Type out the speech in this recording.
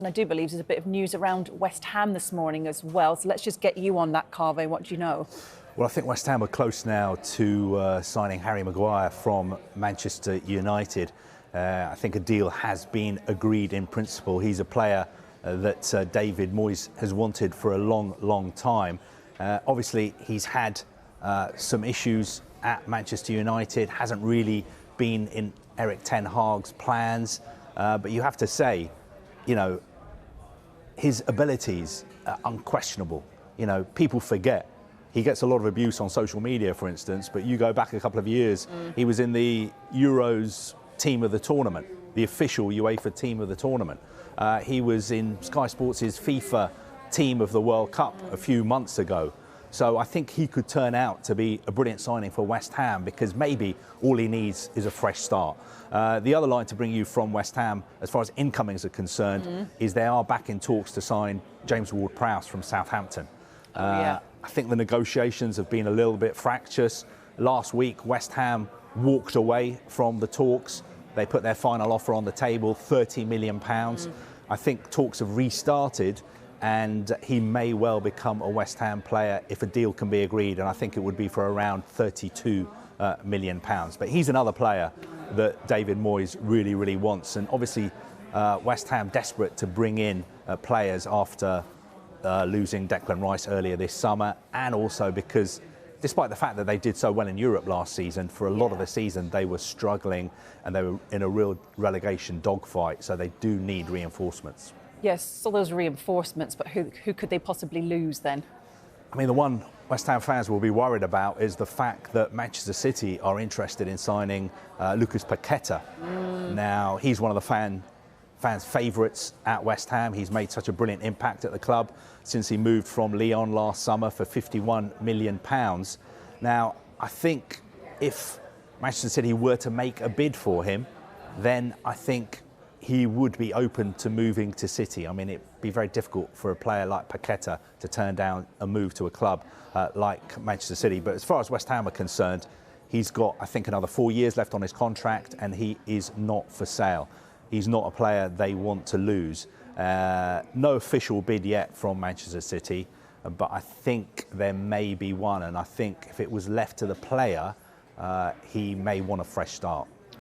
And I do believe there's a bit of news around West Ham this morning as well. So let's just get you on that, Carve. What do you know? Well, I think West Ham are close now to signing Harry Maguire from Manchester United. I think a deal has been agreed in principle. He's a player that David Moyes has wanted for a long time. Obviously, he's had some issues at Manchester United, hasn't really been in Eric Ten Hag's plans. But you have to say, you know, his abilities are unquestionable. You know, people forget. He gets a lot of abuse on social media, for instance, but you go back a couple of years, he was in the Euros team of the tournament, the official UEFA team of the tournament. He was in Sky Sports' FIFA team of the World Cup a few months ago. So I think he could turn out to be a brilliant signing for West Ham, because maybe all he needs is a fresh start. The other line to bring you from West Ham, as far as incomings are concerned, is they are back in talks to sign James Ward-Prowse from Southampton. I think the negotiations have been a little bit fractious. Last week, West Ham walked away from the talks. They put their final offer on the table, £30 million. I think talks have restarted, and he may well become a West Ham player if a deal can be agreed, and I think it would be for around £32 million. But he's another player that David Moyes really wants, and obviously West Ham desperate to bring in players after losing Declan Rice earlier this summer, and also because despite the fact that they did so well in Europe last season, for a lot of the season they were struggling and they were in a real relegation dogfight, so they do need reinforcements. Yes, so those reinforcements, but who could they possibly lose then? I mean, the one West Ham fans will be worried about is the fact that Manchester City are interested in signing Lucas Paqueta. Now, he's one of the fans' favourites at West Ham. He's made such a brilliant impact at the club since he moved from Lyon last summer for £51 million. Now, I think if Manchester City were to make a bid for him, then I think he would be open to moving to City. I mean, it'd be very difficult for a player like Paqueta to turn down a move to a club like Manchester City. But as far as West Ham are concerned, he's got, I think, another 4 years left on his contract, and he is not for sale. He's not a player they want to lose. No official bid yet from Manchester City, but I think there may be one, and I think if it was left to the player, he may want a fresh start.